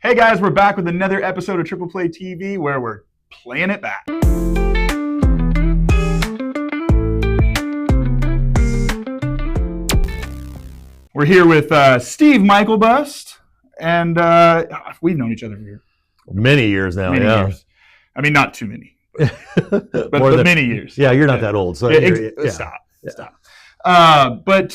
Hey guys, we're back with another episode of Triple Play TV where we're playing it back. We're here with Steve Myklebust, and we've known each other for many years now. Many years. I mean, not too many, but many years. Yeah, you're not that old, so Stop. But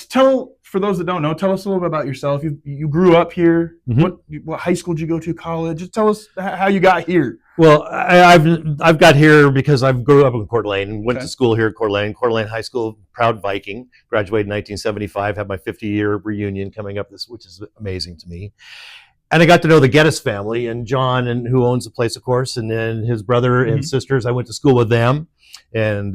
for those that don't know, tell us a little bit about yourself. You grew up here. Mm-hmm. What high school did you go to? College? Just tell us how you got here. Well, I've got here because I grew up in Coeur d'Alene. Went to school here at Coeur d'Alene. Coeur d'Alene High School, proud Viking. Graduated in 1975. Had my 50-year reunion coming up, which is amazing to me. And I got to know the Geddes family and John, and who owns the place, of course, and then his brother and sisters. I went to school with them, and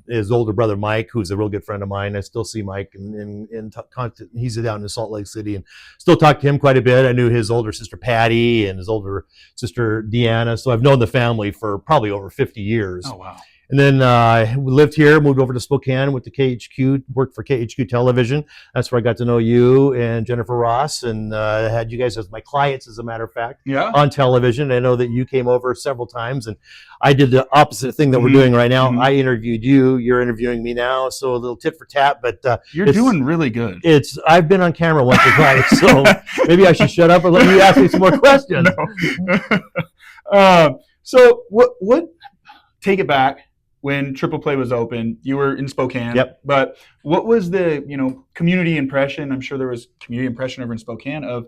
his older brother Mike, who's a real good friend of mine. I still see Mike, he's down in Salt Lake City, and still talk to him quite a bit. I knew his older sister Patty and his older sister Deanna, so I've known the family for probably over 50 years. Oh wow! And then we lived here, moved over to Spokane, went to KHQ, worked for KHQ Television. That's where I got to know you and Jennifer Ross, and had you guys as my clients, as a matter of fact, on television. I know that you came over several times, and I did the opposite thing that we're doing right now. I interviewed you, you're interviewing me now, so a little tit for tat, but you're doing really good. I've been on camera once or twice, so maybe I should shut up and let you ask me some more questions. So what? Take it back. When Triple Play was open, you were in Spokane. Yep. But what was the community impression? I'm sure there was community impression over in Spokane of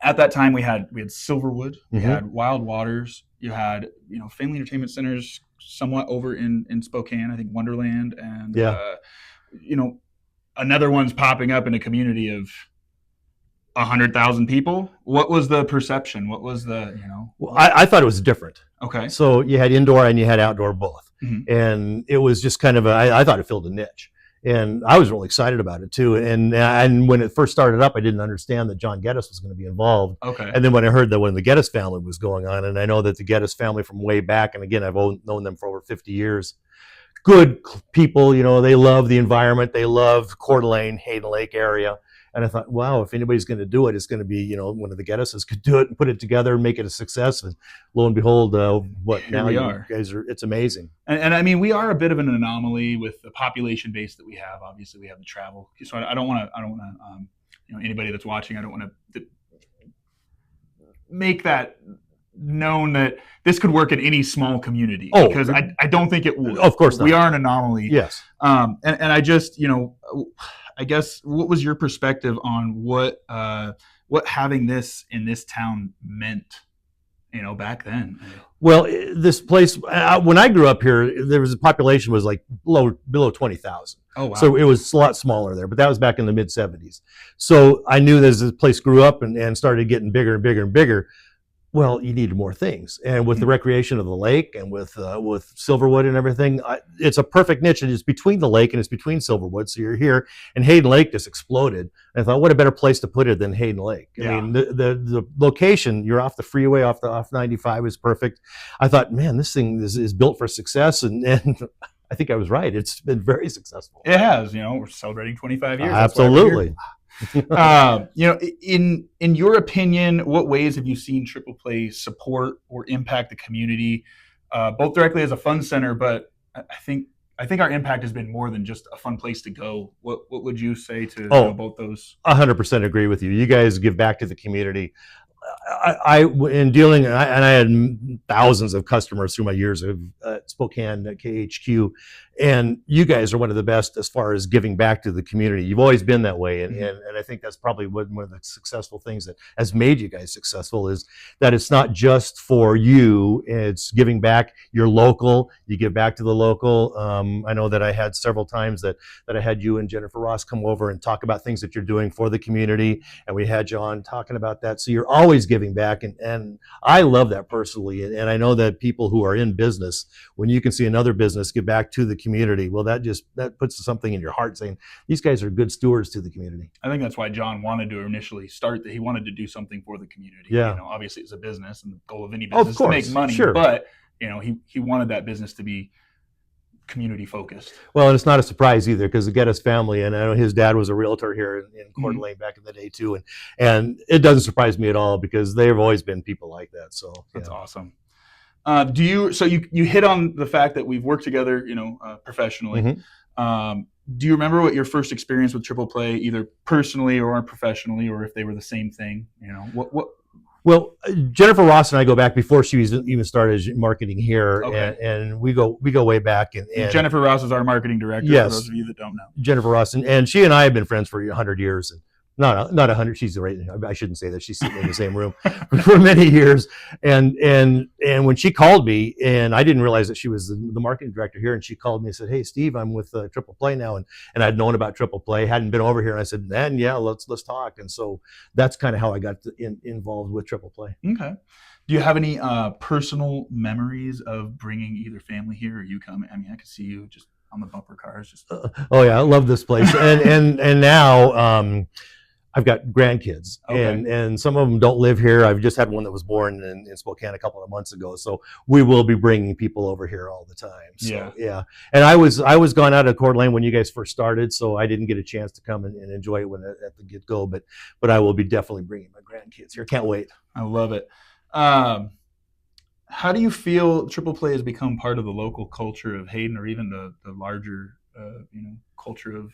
at that time we had Silverwood, we had Wild Waters, you had family entertainment centers somewhat over in Spokane. I think Wonderland and another one's popping up in a community of 100,000 people. What was the perception? What was the Well, I thought it was different. Okay. So you had indoor and you had outdoor both. And it was just kind of I thought it filled a niche. And I was really excited about it too. And when it first started up, I didn't understand that John Geddes was going to be involved. Okay. And then when I heard that when the Geddes family was going on, and I know that the Geddes family from way back, and again, I've known them for over 50 years, good people, they love the environment. They love Coeur d'Alene, Hayden Lake area. And I thought, wow, if anybody's going to do it, it's going to be, one of the Geddeses could do it and put it together and make it a success. And lo and behold, now you guys are, it's amazing. And I mean, we are a bit of an anomaly with the population base that we have. Obviously, we have the travel. So I don't want to, anybody that's watching, I don't want to make that known that this could work in any small community. Because I don't think it would. Of course not. We are an anomaly. Yes. And I just, I guess, what was your perspective on what having this in this town meant, back then? Well, this place, when I grew up here, there was a population was like below 20,000. Oh, wow. So it was a lot smaller there, but that was back in the mid 70s. So I knew as this place grew up and started getting bigger and bigger and bigger, well, you needed more things. And with the recreation of the lake and with Silverwood and everything, it's a perfect niche. And it's between the lake and it's between Silverwood. So you're here, and Hayden Lake just exploded. And I thought, what a better place to put it than Hayden Lake? I mean, the location, you're off the freeway, off 95 is perfect. I thought, man, this thing is built for success. And I think I was right. It's been very successful. It has. We're celebrating 25 years. Absolutely. In your opinion, what ways have you seen Triple Play support or impact the community, both directly as a fun center, but I think our impact has been more than just a fun place to go. What would you say to both those? 100% agree with you. You guys give back to the community. I had thousands of customers through my years of Spokane at KHQ, and you guys are one of the best as far as giving back to the community. You've always been that way, and I think that's probably one of the successful things that has made you guys successful is that it's not just for you, it's giving back. You're local, you give back to the local. I know that I had several times that I had you and Jennifer Ross come over and talk about things that you're doing for the community, and we had John talking about that. So you're always giving back, and I love that personally, and I know that people who are in business, when you can see another business give back to the community, well, that puts something in your heart saying these guys are good stewards to the community. I think that's why John wanted to initially start that. He wanted to do something for the community. Yeah. Obviously it's a business, and the goal of any business is to make money. Sure. But he wanted that business to be community focused. Well, and it's not a surprise either, because the Geddes family, and I know his dad was a realtor here in Coeur d'Alene back in the day too, and it doesn't surprise me at all, because they've always been people like that. So that's awesome. So you hit on the fact that we've worked together, professionally. Mm-hmm. Do you remember what your first experience with Triple Play, either personally or professionally, or if they were the same thing? What? Well, Jennifer Ross and I go back before she was even started marketing here, Okay. and we go way back. And Jennifer Ross is our marketing director. Yes, for those of you that don't know. Jennifer Ross, and she and I have been friends for 100 years, and not 100. She's right. I shouldn't say that. She's sitting in the same room for many years. And when she called me, and I didn't realize that she was the marketing director here, and she called me and said, "Hey, Steve, I'm with Triple Play now," and I'd known about Triple Play, hadn't been over here, and I said, "Man, yeah, let's talk." And so that's kind of how I got involved with Triple Play. Okay. Do you have any personal memories of bringing either family here, or you coming? I mean, I could see you just on the bumper cars. Just oh yeah, I love this place, and now. I've got grandkids, okay. and some of them don't live here. I've just had one that was born in Spokane a couple of months ago, so we will be bringing people over here all the time. So, yeah. And I was gone out of Coeur d'Alene when you guys first started, so I didn't get a chance to come and enjoy it at the get go. But I will be definitely bringing my grandkids here. Can't wait. I love it. How do you feel Triple Play has become part of the local culture of Hayden, or even the larger culture of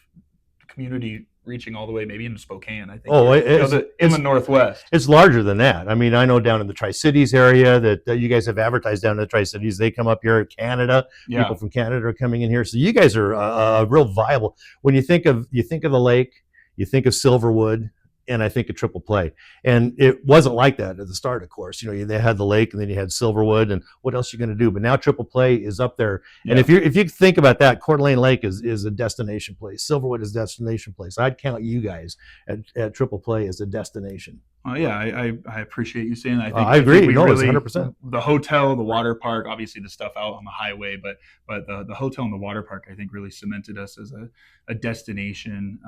the community, reaching all the way maybe into Spokane? I think. Oh, it's in the Northwest. It's larger than that. I mean, I know down in the Tri-Cities area that you guys have advertised down in the Tri-Cities. They come up here in Canada. Yeah. People from Canada are coming in here. So you guys are real viable. When you think of the lake, you think of Silverwood, and I think of Triple Play. And it wasn't like that at the start, of course. They had the lake, and then you had Silverwood, and what else are you going to do? But now Triple Play is up there. Yeah. And if you think about that, Coeur d'Alene Lake is a destination place. Silverwood is a destination place. I'd count you guys at Triple Play as a destination. Yeah, I appreciate you saying that. I agree. No, it's 100%. The hotel, the water park, obviously the stuff out on the highway, but the hotel and the water park, I think, really cemented us as a destination.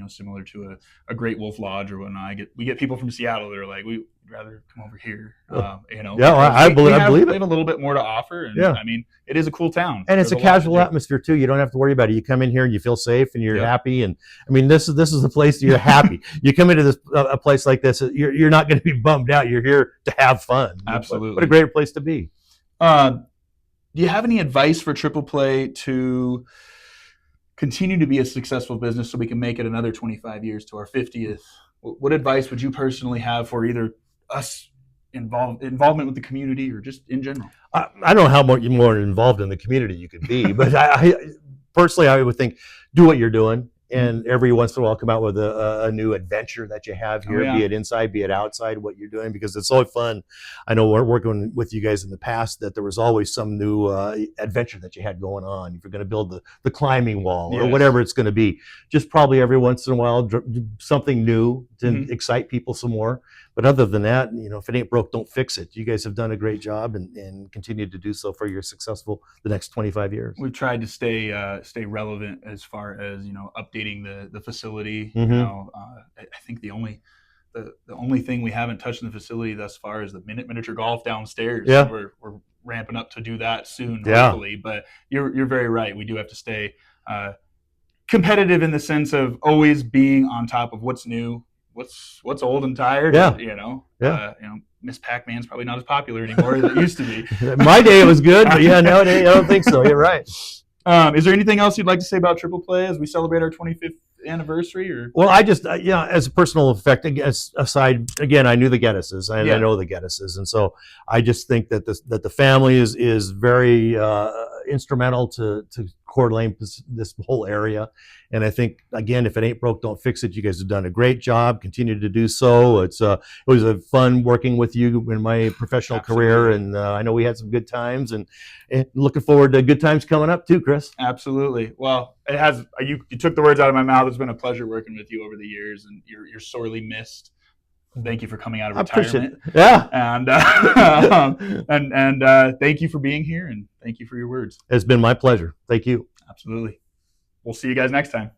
Similar to a Great Wolf Lodge or whatnot. We get people from Seattle that are like, we'd rather come over here. Yeah, I believe it. We have a little bit more to offer, and I mean, it is a cool town, and it's a casual atmosphere too. You don't have to worry about it. You come in here and you feel safe and you're happy. And I mean, this is the place that you're happy. You come into this a place like this, you're not going to be bummed out. You're here to have fun. Absolutely, what a great place to be. Do you have any advice for Triple Play to continue to be a successful business, so we can make it another 25 years to our 50th? What advice would you personally have for either us involvement with the community, or just in general? I don't know how much more involved in the community you could be, but I personally, I would think, do what you're doing, and every once in a while come out with a new adventure that you have here, be it inside, be it outside, what you're doing, because it's so fun. I know we're working with you guys in the past that there was always some new adventure that you had going on. If you're going to build the climbing wall or whatever it's going to be, just probably every once in a while something new to excite people some more. But other than that, if it ain't broke, don't fix it. You guys have done a great job and continue to do so for your successful the next 25 years. We've tried to stay relevant as far as updating the facility. I think the only thing we haven't touched in the facility thus far is the miniature golf downstairs. Yeah, we're ramping up to do that soon, hopefully. But you're very right. We do have to stay competitive in the sense of always being on top of what's new. What's old and tired? Miss Pac-Man's probably not as popular anymore as it used to be. My day it was good, but nowadays I don't think so. You're right. Is there anything else you'd like to say about Triple Play as we celebrate our 25th anniversary? Or well, I just as a personal effect, aside, again, I knew the Geddeses, and I know the Geddeses, and so I just think that the family is very instrumental to Coeur d'Alene, this whole area. And I think, again, if it ain't broke, don't fix it. You guys have done a great job. Continue to do so. It was a fun working with you in my professional career, and I know we had some good times, and looking forward to good times coming up too, Chris. Absolutely. Well, it has. You took the words out of my mouth. It's been a pleasure working with you over the years, and you're sorely missed. Thank you for coming out of retirement. And thank you for being here, and thank you for your words. It's been my pleasure. Thank you. Absolutely. We'll see you guys next time.